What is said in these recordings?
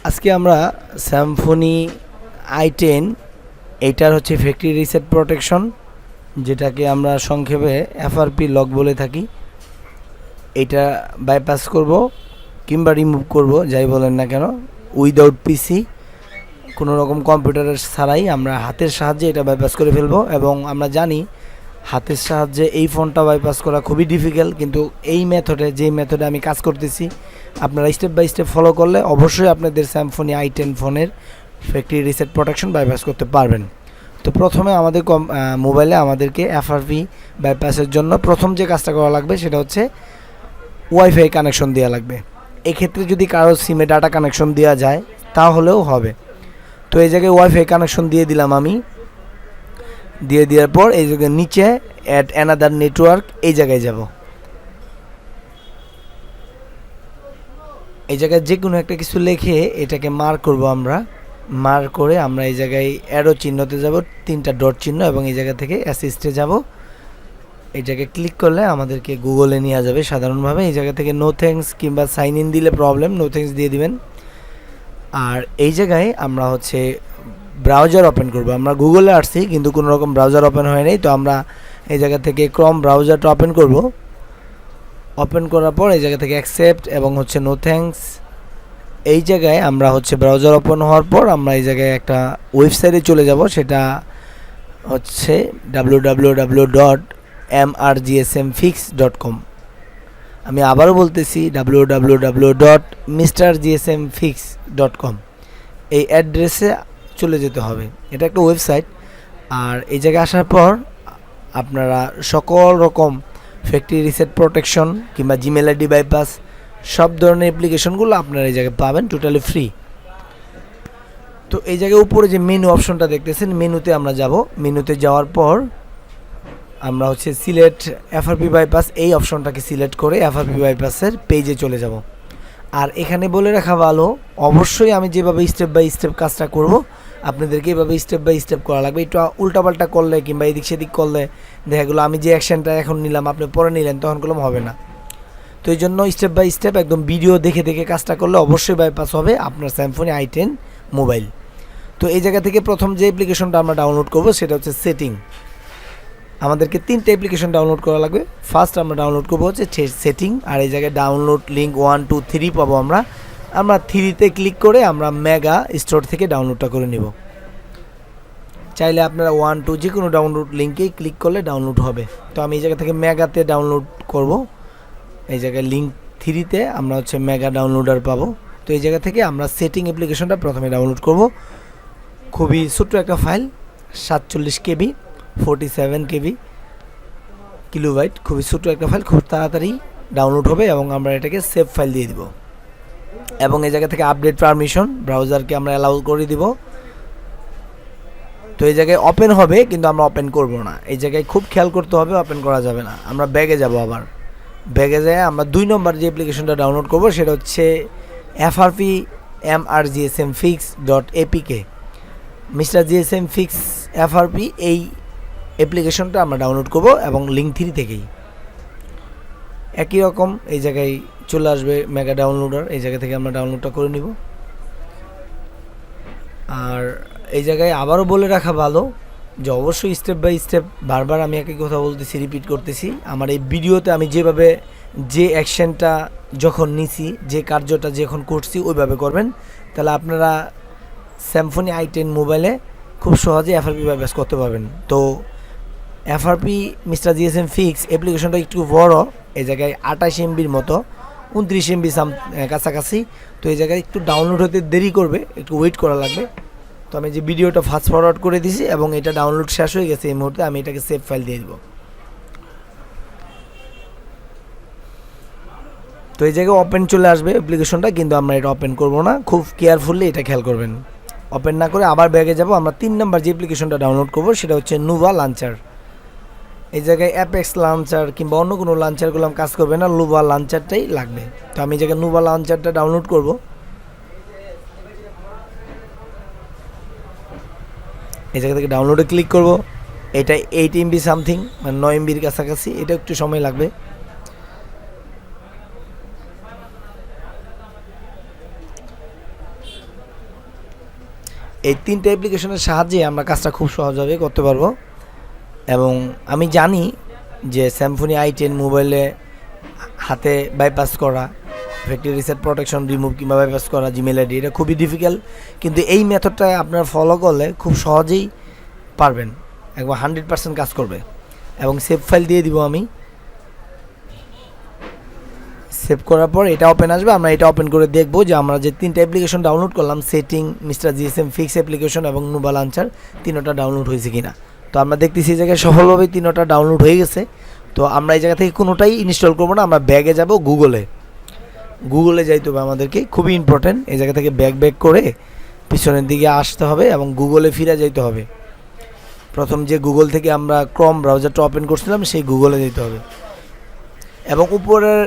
আজকে আমরা স্যামফনি i10 এইটার হচ্ছে ফ্যাক্টরি রিসেট প্রোটেকশন, যেটাকে আমরা সংক্ষেপে এফআরপি লক বলে থাকি, এটা বাইপাস করব কিংবা রিমুভ করব, যাই বলেন না কেন, উইদাউট পিসি, কোনো রকম কম্পিউটারের ছাড়াই আমরা হাতের সাহায্যে এটা বাইপাস করে ফেলবো। এবং আমরা জানি হাতের সাহায্যে এই ফোনটা বাইপাস করা খুবই ডিফিকাল্ট, কিন্তু এই যেই মেথডে আমি কাজ করতেছি আপনারা স্টেপ বাই স্টেপ ফলো করলে অবশ্যই আপনাদের স্যামফনি i10 ফোনের ফ্যাক্টরি রিসেট প্রোটেকশন বাইপাস করতে পারবেন। তো প্রথমে আমাদের মোবাইলে আমাদেরকে এফআরপি বাইপাসের জন্য প্রথম যে কাজটা করা লাগবে সেটা হচ্ছে ওয়াইফাই কানেকশন দেওয়া লাগবে। এক্ষেত্রে যদি কারো সিমে ডাটা কানেকশন দেওয়া যায় তাহলেও হবে। তো এই জায়গায় ওয়াইফাই কানেকশন দিয়ে দিলাম আমি। দিয়ে দেওয়ার পর এই জায়গায় নিচে অ্যাড অ্যানাদার নেটওয়ার্ক, এই জায়গায় যাব। এই জায়গায় যে কোনো একটা কিছু লিখে এটাকে মার্ক করব আমরা। মার্ক করে আমরা এই জায়গায় অ্যারো চিহ্নতে যাব, 3টা ডট চিহ্ন, এবং এই জায়গা থেকে অ্যাসিস্টে যাব। এই জায়গায় ক্লিক করলে আমাদেরকে গুগলে নিয়ে যাবে সাধারণভাবে। এই জায়গা থেকে নো থ্যাঙ্কস কিংবা সাইন ইন দিলে প্রবলেম, নো থ্যাঙ্কস দিয়ে দিবেন। আর এই জায়গায় আমরা হচ্ছে ব্রাউজার ওপেন করব। আমরা গুগলে আসছি কিন্তু কোনো রকম ব্রাউজার ওপেন হয় নাই, তো আমরা এই জায়গা থেকে ক্রোম ব্রাউজারটা ওপেন করব। ওপেন করার পর এই জায়গা থেকে অ্যাকসেপ্ট এবং হচ্ছে নো থ্যাঙ্কস। এই জায়গায় আমরা হচ্ছে ব্রাউজার ওপেন হওয়ার পর আমরা এই জায়গায় একটা ওয়েবসাইটে চলে যাব, সেটা হচ্ছে www.mrgsmfix.com। আমি আবারও বলতেছি www.mrgsmfix.com। এই অ্যাড্রেসে চলে যেতে হবে, এটা একটা ওয়েবসাইট। আর এই জায়গায় আসার পর আপনারা সকল রকম ফ্যাক্টরি রিসেট প্রোটেকশন কিংবা জিমেল আইডি বাইপাস সব ধরনের অ্যাপ্লিকেশনগুলো আপনারা এই জায়গায় পাবেন টোটালি ফ্রি। তো এই জায়গায় উপরে যে মেনু অপশনটা দেখতেছেন, মেনুতে আমরা যাব। মেনুতে যাওয়ার পর আমরা হচ্ছে সিলেক্ট এফআরপি বাইপাস, এই অপশনটাকে সিলেক্ট করে এফআরপি বাইপাসের পেজে চলে যাব। আর এখানে বলে রাখা ভালো, অবশ্যই আমি যেভাবে স্টেপ বাই স্টেপ কাজটা করব আপনাদেরকে এভাবে স্টেপ বাই স্টেপ করা লাগবে। একটু উল্টাপাল্টা করলে কিংবা এদিক সেদিক করলে দেখা গেলো আমি যে অ্যাকশনটা এখন নিলাম আপনি পরে নিলেন, তখন করলাম হবে না। তো এই জন্য স্টেপ বাই স্টেপ একদম ভিডিও দেখে দেখে কাজটা করলে অবশ্যই বাইপাস হবে আপনার স্যামফনি i10 মোবাইল। তো এই জায়গা থেকে প্রথম যে অ্যাপ্লিকেশনটা আমরা ডাউনলোড করব সেটা হচ্ছে সেটিং। আমাদেরকে 3টা অ্যাপ্লিকেশন ডাউনলোড করা লাগবে। ফার্স্ট আমরা ডাউনলোড করবো হচ্ছে সেটিং, আর এই জায়গায় ডাউনলোড লিঙ্ক 1 2 3 পাবো আমরা 3তে ক্লিক করে আমরা মেগা স্টোর থেকে ডাউনলোডটা করে নিব। চাইলে আপনারা 1 2 যে কোনো ডাউনলোড লিঙ্কেই ক্লিক করলে ডাউনলোড হবে। তো আমি এই জায়গা থেকে মেগাতে ডাউনলোড করব। এই জায়গায় লিঙ্ক 3তে আমরা হচ্ছে মেগা ডাউনলোডার পাবো। তো এই জায়গা থেকে আমরা সেটিং অ্যাপ্লিকেশনটা প্রথমে ডাউনলোড করব। খুবই ছোট্ট একটা ফাইল, 47 কেবি 47 কেবি কিলোবাইট, খুবই ছোট্ট একটা ফাইল, খুব তাড়াতাড়ি ডাউনলোড হবে এবং আমরা এটাকে সেভ ফাইল দিয়ে দিব। এবং এই জায়গা থেকে আপডেট পারমিশন ব্রাউজারকে আমরা অ্যালাউ করে দিব। তো এই জায়গায় ওপেন হবে কিন্তু আমরা ওপেন করব না, এই জায়গায় খুব খেয়াল করতে হবে, ওপেন করা যাবে না। আমরা ব্যাগে যাব, আবার ব্যাগে যায় আমরা 2 নম্বর যে অ্যাপ্লিকেশনটা ডাউনলোড করব সেটা হচ্ছে FRP mrgsmfix.apk। Mister GSM Fix FRP এই অ্যাপ্লিকেশনটা আমরা ডাউনলোড করব এবং লিঙ্ক 3 থেকেই একই রকম এই জায়গায় চলে আসবে মেগা ডাউনলোডার। এই জায়গা থেকে আমরা ডাউনলোডটা করে নিব। আর এই জায়গায় আবারও বলে রাখা ভালো যে অবশ্যই স্টেপ বাই স্টেপ, বারবার আমি একই কথা বলতেছি, রিপিট করতেছি, আমার এই ভিডিওতে আমি যেভাবে যে অ্যাকশনটা যখন নিছি, যে কার্যটা যখন করছি ওইভাবে করবেন, তাহলে আপনারা স্যামফনি i10 মোবাইলে খুব সহজে এফআরপি বাইপাস করতে পারবেন। তো এফআরপি মিস্টার GSM Fix অ্যাপ্লিকেশনটা একটু বড়, এই জায়গায় 28 MBর মতো, 29 MB কাছাকাছি। তো এই জায়গায় একটু ডাউনলোড হতে দেরি করবে, একটু ওয়েট করা লাগবে। তো আমি যে ভিডিওটা ফাস্ট ফরওয়ার্ড করে দিয়েছি এবং এটা ডাউনলোড শেষ হয়ে গেছে এই মুহূর্তে, আমি এটাকে সেভ ফাইল দিয়ে দিব। তো এই জায়গায় ওপেন চলে আসবে অ্যাপ্লিকেশনটা, কিন্তু আমরা এটা ওপেন করব না, খুব কেয়ারফুলি এটা খেয়াল করবেন। ওপেন না করে আবার ব্যাগে যাব। আমরা 3 নম্বর যে অ্যাপ্লিকেশনটা ডাউনলোড করব সেটা হচ্ছে নুভা লাঞ্চার। এই জায়গায় অ্যাপেক্স লাঞ্চার কিংবা অন্য কোনো লাঞ্চারগুলো কাজ করবে না, নুভা লাঞ্চারটাই লাগবে। তো আমি এই জায়গায় নুভা লাঞ্চারটা ডাউনলোড করব। এই জায়গা থেকে ডাউনলোডে ক্লিক করব। এটা 8 MB সামথিং, মানে 9 MBর কাছাকাছি, এটা একটু সময় লাগবে। এই 3টা অ্যাপ্লিকেশনের সাহায্যে আমরা কাজটা খুব সহজভাবে করতে পারবো। এবং আমি জানি যে Symphony i10 মোবাইলে হাতে বাইপাস করা, ফ্যাক্টরি রিসেট প্রোটেকশন রিমুভ কিংবা বাইপাস করা জিমেল আইডি, এটা খুবই ডিফিকাল্ট, কিন্তু এই মেথডটা আপনারা ফলো করলে খুব সহজেই পারবেন, একবার 100% কাজ করবে। এবং সেভ ফাইল দিয়ে দিব আমি। সেভ করার পর এটা ওপেন আসবে, আমরা এটা ওপেন করে দেখব যে আমরা যে 3টা অ্যাপ্লিকেশন ডাউনলোড করলাম, setting, mister GSM fix application এবং নোভা লঞ্চার, 3টা ডাউনলোড হয়েছে কিনা। তো আমরা দেখতেছি এই জায়গায় সফলভাবে 3টা ডাউনলোড হয়ে গেছে। তো আমরা এই জায়গা থেকে কোনোটাই ইনস্টল করবো না, আমরা ব্যাগে যাব, গুগলে যাইতে হবে আমাদেরকে, খুবই ইম্পর্টেন্ট। এই জায়গা থেকে ব্যাক করে পিছনের দিকে আসতে হবে এবং গুগলে ফিরে যাইতে হবে। প্রথম যে গুগল থেকে আমরা ক্রোম ব্রাউজারটা ওপেন করছিলাম সেই গুগলে যেতে হবে। এবং উপরের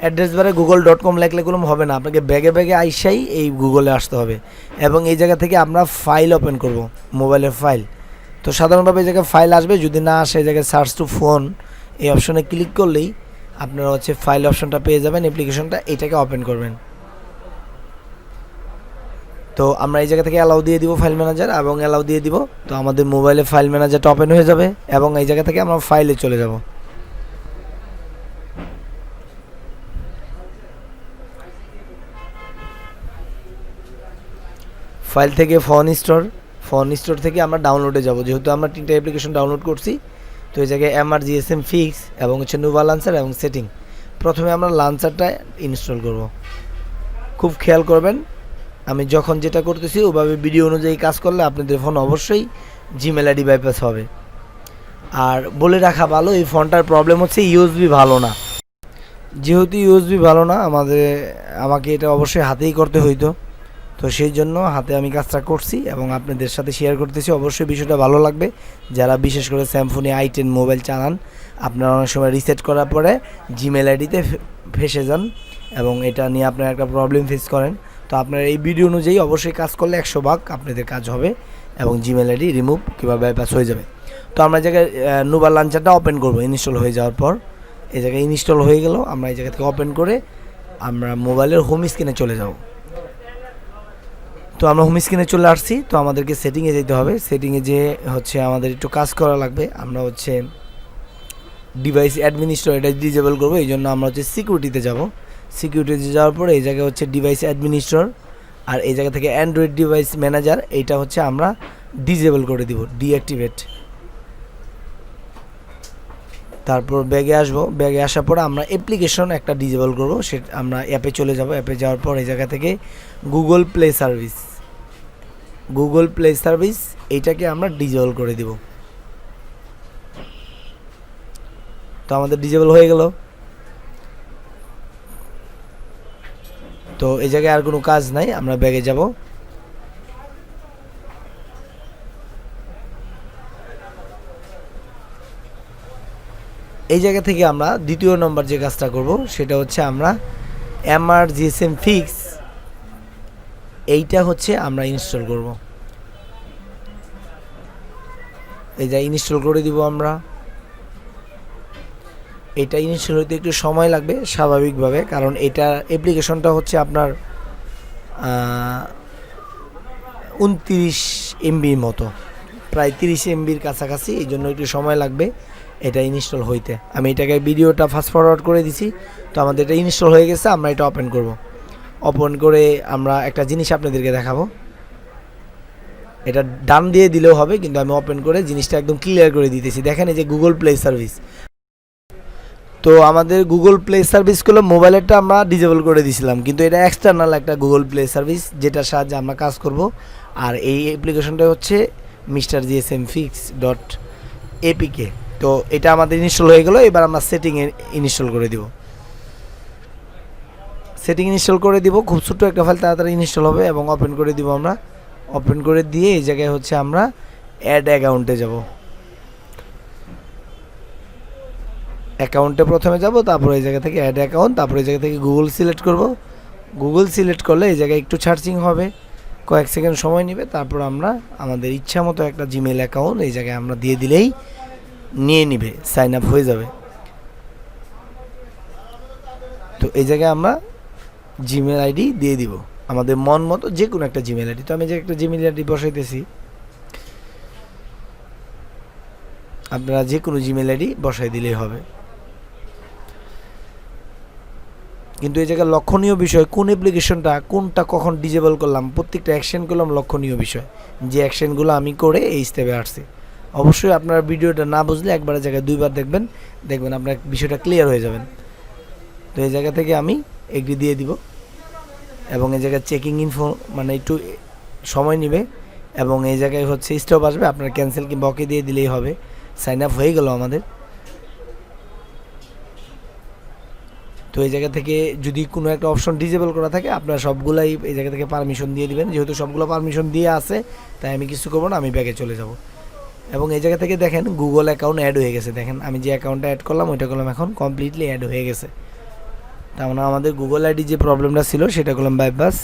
অ্যাড্রেস বারে google.com লেখলে কোনো হবে না, আপনাকে ব্যাগে আইসাই এই গুগলে আসতে হবে। এবং এই জায়গা থেকে আমরা ফাইল ওপেন করব, মোবাইলের ফাইল। তো সাধারণভাবে এই জায়গায় ফাইল আসবে, যদি না আসে এই জায়গায় সার্চ টু ফোন এই অপশনে ক্লিক করলেই আপনারা ফাইল অপশনটা পেয়ে যাবেন, অ্যাপ্লিকেশনটা, এটাকে ওপেন করবেন। তো আমরা এই জায়গা থেকে অ্যালাউ দিয়ে দিব ফাইল ম্যানেজার, এবং অ্যালাউ দিয়ে দিব। তো আমাদের মোবাইলে ফাইল ম্যানেজারটা ওপেন হয়ে যাবে এবং এই জায়গা থেকে আমরা ফাইলে চলে যাব। ফাইল থেকে ফোন স্টোর থেকে আমরা ডাউনলোডে যাব, যেহেতু আমরা 3টা অ্যাপ্লিকেশন ডাউনলোড করছি। তো এই জায়গায় GSM ফিক্স এবং নোভা লঞ্চার এবং সেটিং। প্রথমে আমরা লঞ্চারটা ইনস্টল করব। খুব খেয়াল করবেন, আমি যখন যেটা করতেছি ওভাবে ভিডিও অনুযায়ী কাজ করলে আপনাদের ফোন অবশ্যই জিমেল আইডি বাইপাস হবে। আর বলে রাখা ভালো, এই ফোনটার প্রবলেম হচ্ছে ইউএসবি ভালো না। যেহেতু ইউএসবি ভালো না, আমাকে এটা অবশ্যই হাতেই করতে হইতো। তো সেই জন্য হাতে আমি কাজটা করছি এবং আপনাদের সাথে শেয়ার করতেছি। অবশ্যই বিষয়টা ভালো লাগবে। যারা বিশেষ করে Symphony i10 মোবাইল চালান, আপনারা অনেক সময় রিসেট করার পরে জিমেল আইডিতে ফেসে যান এবং এটা নিয়ে আপনারা একটা প্রবলেম ফেস করেন। তো আপনারা এই ভিডিও অনুযায়ী অবশ্যই কাজ করলে 100 ভাগ আপনাদের কাজ হবে এবং জিমেল আইডি রিমুভ কিংবা বাইপাস হয়ে যাবে। তো আমরা এই জায়গায় নোভা লঞ্চারটা ওপেন করব ইনস্টল হয়ে যাওয়ার পর। এই জায়গায় ইনস্টল হয়ে গেল, আমরা এই জায়গা থেকে ওপেন করে আমরা মোবাইলের হোম স্ক্রিনে চলে যাব। তো আমরা হোম স্ক্রিনে চলে আসছি। তো আমাদেরকে সেটিংয়ে যেতে হবে। সেটিংয়ে যে আমাদের একটু কাজ করা লাগবে। আমরা ডিভাইস অ্যাডমিনিস্ট্রেটর এটা ডিজেবল করবো, এই জন্য আমরা সিকিউরিটিতে যাব। সিকিউরিটিতে যাওয়ার পরে এই জায়গায় ডিভাইস অ্যাডমিনিস্ট্রেটর, আর এই জায়গা থেকে অ্যান্ড্রয়েড ডিভাইস ম্যানেজার এইটা আমরা ডিজেবল করে দিব, ডিঅ্যাক্টিভেট। তারপর ব্যাগে আসবো, ব্যাগে আসার পর আমরা অ্যাপ্লিকেশন একটা ডিজেবল করবো, সেটা আমরা অ্যাপে চলে যাব। অ্যাপে যাওয়ার পর এই জায়গা থেকে গুগল প্লে সার্ভিস এইটাকে আমরা ডিজেবল করে দিব। তো আমাদের ডিজেবল হয়ে গেল। তো এই জায়গায় আর কোনো কাজ নাই, আমরা ব্যাগে যাব। এই জায়গা থেকে আমরা দ্বিতীয় নম্বর যে কাজটা করব সেটা আমরা GSM ফিক্স এইটা আমরা ইনস্টল করব। এই যা ইনস্টল করে দিব আমরা। এটা ইনস্টল হতে একটু সময় লাগবে স্বাভাবিকভাবে, কারণ এটা অ্যাপ্লিকেশনটা আপনার 29 MBর মতো, প্রায় 30 MBর কাছাকাছি, এই জন্য একটু সময় লাগবে এটা ইনস্টল হইতে। আমি এটাকে ভিডিওটা ফাস্ট ফরওয়ার্ড করে দিছি। তো আমাদের এটা ইনস্টল হয়ে গেছে, আমরা এটা ওপেন করব। ওপেন করে আমরা একটা জিনিস আপনাদেরকে দেখাবো। এটা ডান দিয়ে দিলেও হবে, কিন্তু আমি ওপেন করে জিনিসটা একদম ক্লিয়ার করে দিতেছি। দেখেন এই যে গুগল প্লে সার্ভিস। তো আমাদের গুগল প্লে সার্ভিসগুলো মোবাইলেরটা আমরা ডিজেবল করে দিয়েছিলাম, কিন্তু এটা এক্সটার্নাল একটা গুগল প্লে সার্ভিস যেটার সাহায্যে আমরা কাজ করব। আর এই অ্যাপ্লিকেশনটা মিস্টার GSM Fix.apk। তো এটা আমাদের ইনস্টল হয়ে গেল। এবার আমরা সেটিংয়ে ইনস্টল করে দিব। সেটিং ইনস্টল করে দিব, খুব ছোট্ট একটা ফাইল, তাড়াতাড়ি ইনস্টল হবে। এবং ওপেন করে দিব আমরা। ওপেন করে দিয়ে এই জায়গায় আমরা অ্যাড অ্যাকাউন্টে যাব। অ্যাকাউন্টে প্রথমে যাব, তারপর এই জায়গা থেকে অ্যাড অ্যাকাউন্ট, তারপর এই জায়গা থেকে গুগল সিলেক্ট করব। গুগল সিলেক্ট করলে এই জায়গায় একটু সার্চিং হবে, কয়েক সেকেন্ড সময় নেবে। তারপর আমরা আমাদের ইচ্ছা মতো একটা জিমেল অ্যাকাউন্ট এই জায়গায় আমরা দিয়ে দিলেই নিয়ে নিবে, সাইন আপ হয়ে যাবে। তো এই জায়গায় আমরা জিমেল আইডি দিয়ে দিব। আমাদের মন মতো যে কোনো একটা জিমেল আইডি। তো আমি যে একটা জিমেল আইডি বসাইতেছি, আপনারা যে কোনো জিমেল আইডি বসাই দিলেই হবে। কিন্তু এই জায়গায় লক্ষণীয় বিষয় কোন অ্যাপ্লিকেশনটা কোনটা কখন ডিজেবল করলাম, প্রত্যেকটা অ্যাকশন করলাম লক্ষণীয় বিষয়, যে অ্যাকশনগুলো আমি করে এই স্টেপে আসছি। অবশ্যই আপনারা ভিডিওটা না বুঝলে একবার জায়গায় দুইবার দেখবেন, আপনার বিষয়টা ক্লিয়ার হয়ে যাবেন। তো এই জায়গা থেকে আমি এগ্রি দিয়ে দিব, এবং এই জায়গায় চেকিং ইনফো মানে একটু সময় নেবে, এবং এই জায়গায় হচ্ছে স্টপ আসবে, আপনার ক্যান্সেল কিংবা ওকে দিয়ে দিলেই হবে। সাইন আপ হয়ে গেল আমাদের। তো এই জায়গা থেকে যদি কোনো একটা অপশন ডিজেবল করা থাকে, আপনারা সবগুলাই এই জায়গা থেকে পারমিশন দিয়ে দিবেন। যেহেতু সবগুলো পারমিশন দিয়ে আছে, তাই আমি কিছু করবো না, আমি ব্যাগে চলে যাব। এবং এই জায়গা থেকে দেখেন গুগল অ্যাকাউন্ট অ্যাড হয়ে গেছে। দেখেন আমি যে অ্যাকাউন্টটা অ্যাড করলাম ওইটা করলাম এখন কমপ্লিটলি অ্যাড হয়ে গেছে। তার মানে আমাদের গুগল আইডি যে প্রবলেমটা ছিল সেটা করলাম বাইপাস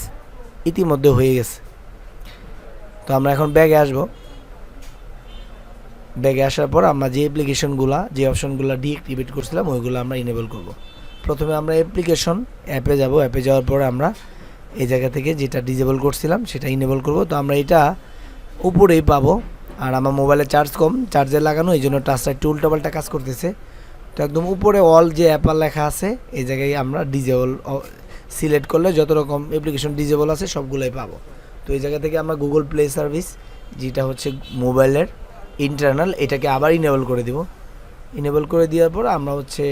ইতিমধ্যে হয়ে গেছে। তো আমরা এখন ব্যাগে আসবো। ব্যাগে আসার পর আমরা যে অ্যাপ্লিকেশনগুলো যে অপশনগুলো ডিঅ্যাক্টিভেট করছিলাম ওইগুলো আমরা ইনেবল করব। প্রথমে আমরা অ্যাপ্লিকেশন অ্যাপে যাব। অ্যাপে যাওয়ার পর আমরা এই জায়গা থেকে যেটা ডিজেবল করছিলাম সেটা ইনেবল করব। তো আমরা এটা উপরেই পাবো, আর আমার মোবাইলে চার্জ কম, চার্জে লাগানো, এই জন্য টাচটা একটু উল্টাপাল্টা কাজ করতেছে। তো একদম উপরে অল যে অ্যাপার লেখা আছে এই জায়গায় আমরা ডিজেবল সিলেক্ট করলে যত রকম অ্যাপ্লিকেশন ডিজেবল আছে সবগুলোই পাবো। তো এই জায়গা থেকে আমরা গুগল প্লে সার্ভিস যেটা হচ্ছে মোবাইলের ইন্টারনাল, এটাকে আবার ইনেবল করে দিব। ইনেবল করে দেওয়ার পর আমরা হচ্ছে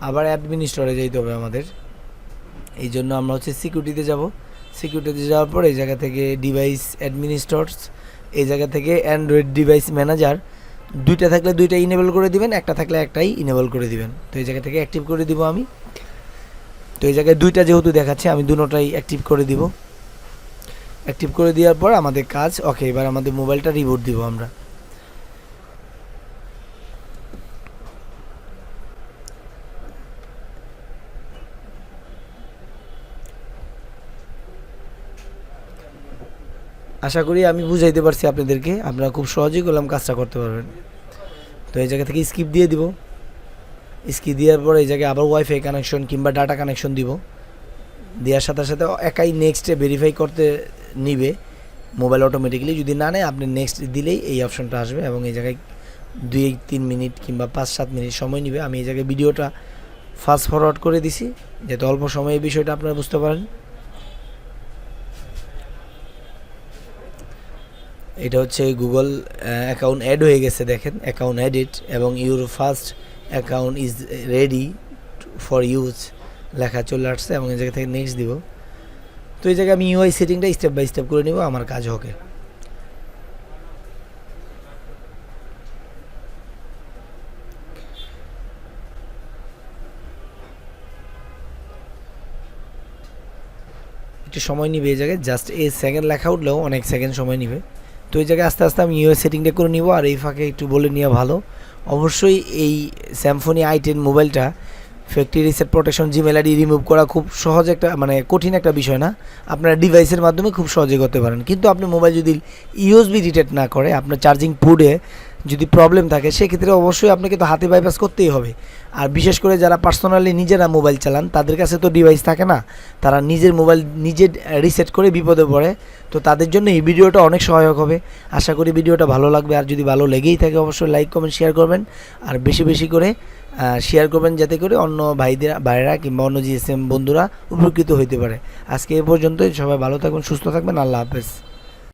আবার অ্যাডমিনিস্ট্রেটরে যেতে হবে আমাদের। এই জন্য আমরা হচ্ছে সিকিউরিটিতে যাব। সিকিউরিটিতে যাওয়ার পর এই জায়গা থেকে ডিভাইস অ্যাডমিনিস্ট্রেটরস, এই জায়গা থেকে অ্যান্ড্রয়েড ডিভাইস ম্যানেজার, দুইটা থাকলে দুইটা ইনেবল করে দিবেন, একটা থাকলে একটাই ইনেবল করে দিবেন। তো এই জায়গা থেকে অ্যাক্টিভ করে দিব আমি। তো এই জায়গায় দুইটা যেহেতু দেখাচ্ছে আমি দুটোটাই অ্যাক্টিভ করে দিব। অ্যাক্টিভ করে দেওয়ার পর আমাদের কাজ ওকে। এবার আমাদের মোবাইলটা রিবুট দিব আমরা। আশা করি আমি বুঝাইতে পারছি আপনাদেরকে, আপনারা খুব সহজেই করলাম কাজটা করতে পারবেন। তো এই জায়গা থেকে স্কিপ দিয়ে দিব। স্কিপ দেওয়ার পর এই জায়গায় আবার ওয়াইফাই কানেকশন কিংবা ডাটা কানেকশন দিব। দেওয়ার সাথে সাথে একাই নেক্সটে ভেরিফাই করতে নিবে মোবাইল অটোমেটিক্যালি। যদি না নেয় আপনি নেক্সট দিলেই এই অপশনটা আসবে, এবং এই জায়গায় 2-3 মিনিট কিংবা 5-7 মিনিট সময় নেবে। আমি এই জায়গায় ভিডিওটা ফাস্ট ফরওয়ার্ড করে দিছি যাতে অল্প সময়ে এই বিষয়টা আপনারা বুঝতে পারেন। এটা হচ্ছে গুগল অ্যাকাউন্ট অ্যাড হয়ে গেছে, দেখেন অ্যাকাউন্ট অ্যাডিড, এবং your first account is ready for use লেখা চলে আসছে, এবং এই জায়গা থেকে নেক্সট দিব। তো এই জায়গায় আমি ইউআই সেটিংটা স্টেপ বাই স্টেপ করে নিব, আমার কাজ হবে। একটু সময় নিবে এই জায়গায়, জাস্ট এই সেকেন্ড লেখা উঠলেও অনেক সেকেন্ড সময় নিবে। তো এই জায়গায় আস্তে আস্তে আমি ইউআই সেটিংটা করে নিব। আর এই ফাঁকে একটু বলে নেওয়া ভালো, অবশ্যই এই স্যামসনি i10 মোবাইলটা factory reset protection Gmail ID remove করা খুব সহজ একটা মানে কঠিন একটা বিষয় না, আপনারা ডিভাইসের মাধ্যমে খুব সহজে করতে পারেন। কিন্তু আপনি মোবাইল যদি ইউএসবি ডিটেক্ট না করে, আপনার চার্জিং পোর্টে যদি প্রবলেম থাকে সেক্ষেত্রে অবশ্যই আপনাকে তো হাতে বাইপাস করতেই হবে। আর বিশেষ করে যারা পার্সোনালি নিজেরা মোবাইল চালান তাদের কাছে তো ডিভাইস থাকে না, তারা নিজের মোবাইল নিজে রিসেট করে বিপদে পড়ে। তো তাদের জন্য এই ভিডিওটা অনেক সহায়ক হবে। আশা করি ভিডিওটা ভালো লাগবে, আর যদি ভালো লেগেই থাকে অবশ্যই লাইক কমেন্ট শেয়ার করবেন, আর বেশি বেশি করে শেয়ার করবেন যাতে করে অন্য ভাইরা কিংবা অন্য জিএসএম বন্ধুরা উপকৃত হইতে পারে। আজকে এ পর্যন্তই, সবাই ভালো থাকবেন, সুস্থ থাকবেন, আল্লাহ হাফেজ।